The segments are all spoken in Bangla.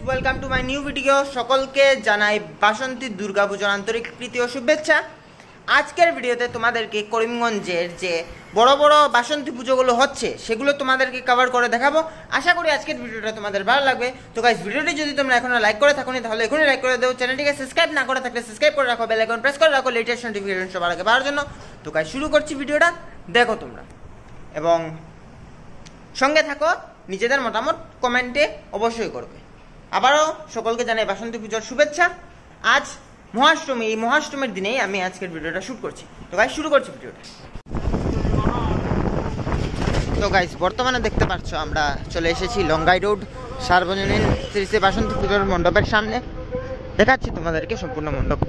Welcome to my new video. সকলকে জানাই বাসন্তী দুর্গাপূজার আন্তরিক প্রীতি ও শুভেচ্ছা। আজকের ভিডিওতে তোমাদেরকে করিমগঞ্জের যে বড় বড় বাসন্তী পুজোগুলো হচ্ছে সেগুলো তোমাদেরকে কভার করে দেখাবো। আশা করি আজকের ভিডিওটা তোমাদের ভালো লাগবে। তো গাইস, ভিডিওটি যদি তোমরা এখনো লাইক করে থাকো তাহলে এখনই লাইক করে দাও। চ্যানেলটিকে সাবস্ক্রাইব না করে থাকলে সাবস্ক্রাইব করে রাখো, বেল আইকন প্রেস করে রাখো লেটেস্ট নোটিফিকেশন সবার আগে পাওয়ার জন্য। তো গাইস, শুরু করছি ভিডিওটা, দেখো তোমরা এবং সঙ্গে থাকো। নিজেদের মতামত কমেন্টে অবশ্যই করবে। আবারও সকলকে জানাই বাসন্তী পুজোর শুভেচ্ছা। আজ মহাষ্টমী, এই মহাষ্টমীর দিনেই আমি আজকের ভিডিওটা শ্যুট করছি। তো গাইস, শুরু করছি ভিডিওটা। তো গাইস, বর্তমানে দেখতে পাচ্ছ আমরা চলে এসেছি লঙ্গাই রোড সার্বজনীন শ্রী শ্রী বাসন্তী পুজোর মণ্ডপের সামনে। দেখাচ্ছি তোমাদেরকে সম্পূর্ণ মণ্ডপ।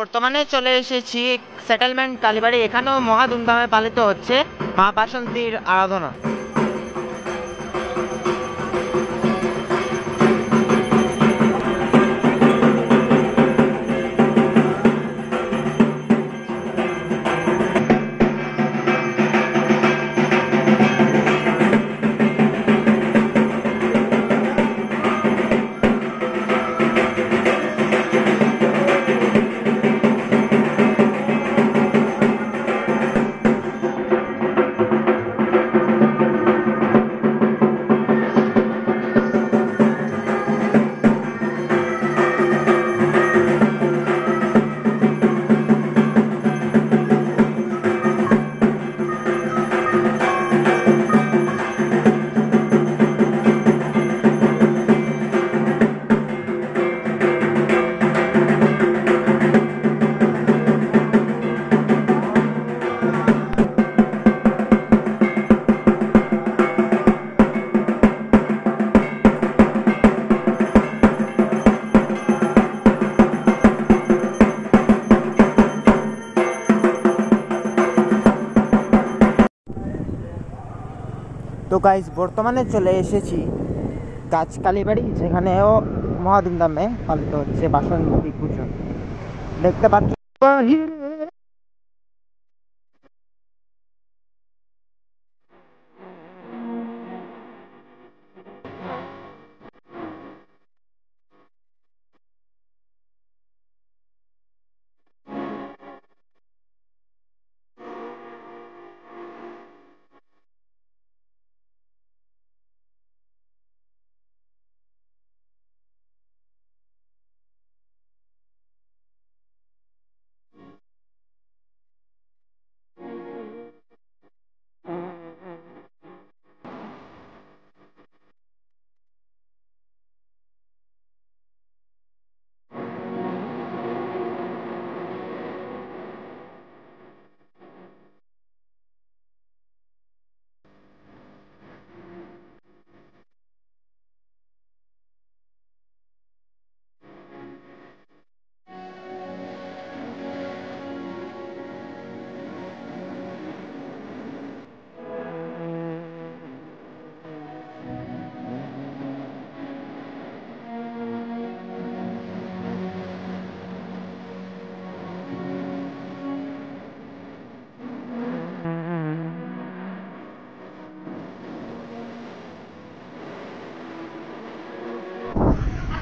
বর্তমানে চলে এসেছি সেটেলমেন্ট কালীবাড়ি। এখানেও মহা ধুমধামে পালিত হচ্ছে মা বাসন্তীর আরাধনা। তো গাইস, বর্তমানে চলে এসেছি গাছ কালীবাড়ি, যেখানেও মহা ধুমধামে পালিত হচ্ছে বাসন্তী পুজো। দেখতে পাচ্ছ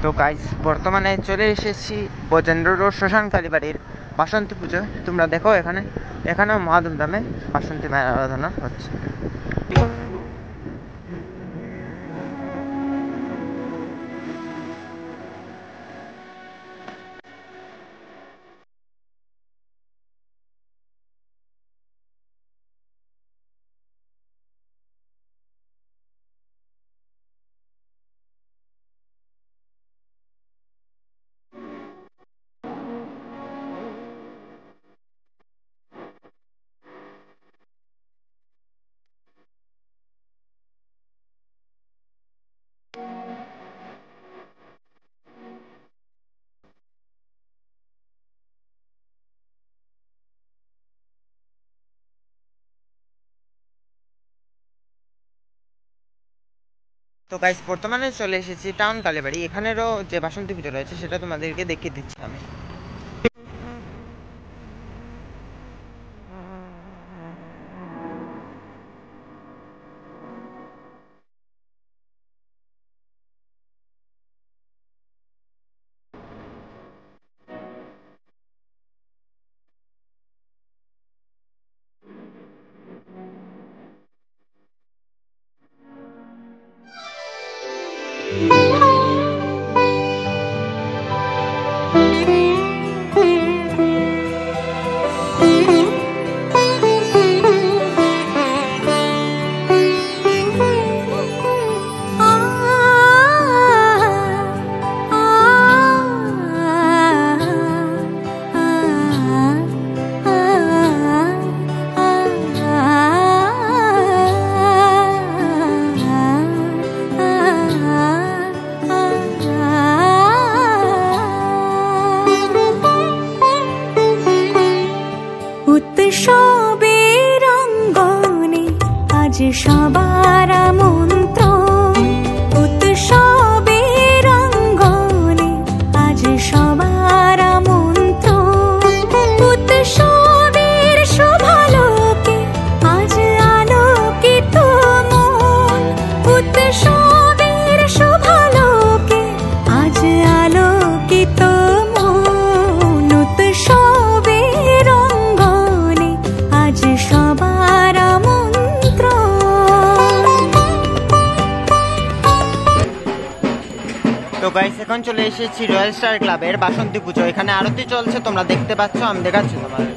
তো গাইস বর্তমানে চলে এসেছি বজেন্দ্র রোড শ্মশান কালীবাড়ির বাসন্তী পুজো। তোমরা দেখো এখানেও মহাধুমধামে বাসন্তী মায়ের আরাধনা হচ্ছে। তো গাইস বর্তমানে চলে এসেছি টাউন কালীবাড়ি। এখানেরও যে বাসন্তী পুজো রয়েছে সেটা তোমাদেরকে দেখিয়ে দিচ্ছি আমি। সবার আমন্ত্রণ উৎসবের অঙ্গনে, আজ সবার আমন্ত্রণ উৎসবের শোভালোকে, আজ আলোকিত মন উৎসবের শোভালোকে, আজ আলোকিত মন উৎসবের অঙ্গনে, আজ সবার তো গাইস এখন চলে এসেছি রয়্যাল স্টার ক্লাবের বাসন্তী পুজো। এখানে আরতি চলছে, তোমরা দেখতে পাচ্ছ, আমি দেখাচ্ছি তোমাদের।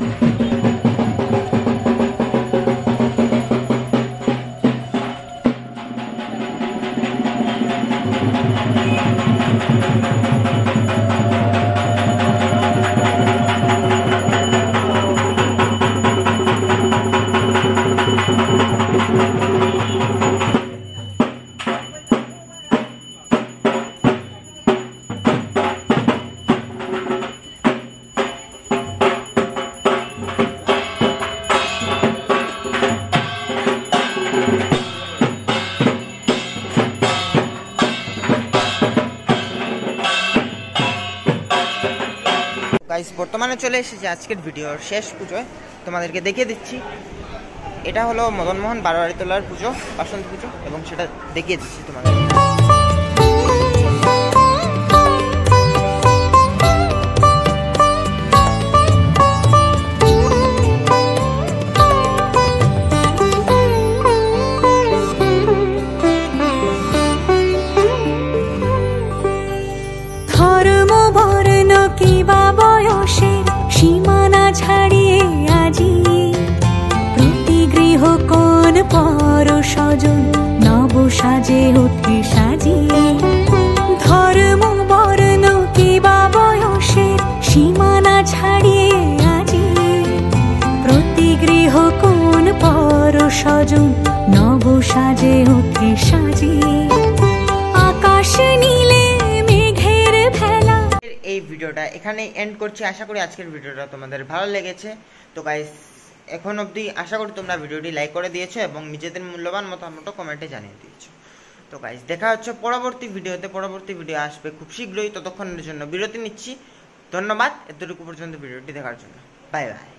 গাইস বর্তমানে চলে এসেছি আজকের ভিডিওর শেষ পুজোয়, তোমাদেরকে দেখিয়ে দিচ্ছি। এটা হলো মদনমোহন বারোয়ারিতলার পুজো, বাসন্তী পুজো, এবং সেটা দেখিয়ে দিচ্ছি তোমাদের। সীমানা ছাড়িয়ে আজি প্রতি গৃহ কোন পর স্বজন নব সাজে ওঠে সাজিয়ে। ধর্ম বর্ণ কিবা বয়সের সীমানা ছাড়িয়ে আজি প্রতি গৃহ কোন পর স্বজন নব সাজে ওঠে সাজিয়ে। আকাশ নীলে মেঘের ভেলা। এই ভিডিওটা এখানে এন্ড করছি। আশা করি আজকের ভিডিওটা তোমাদের ভালো লেগেছে। তো গাইস এখন অবধি আশা করি তোমরা ভিডিওটি লাইক করে দিয়েছো এবং নিজেদের মূল্যবান মতামত কমেন্টে জানিয়ে দিয়েছো। তো গাইস দেখা হচ্ছে পরবর্তী ভিডিওতে। পরবর্তী ভিডিও আসবে খুব শীঘ্রই। ততক্ষণের জন্য বিরতি নিচ্ছি। ধন্যবাদ এতটুকু পর্যন্ত ভিডিওটি দেখার জন্য। Bye bye.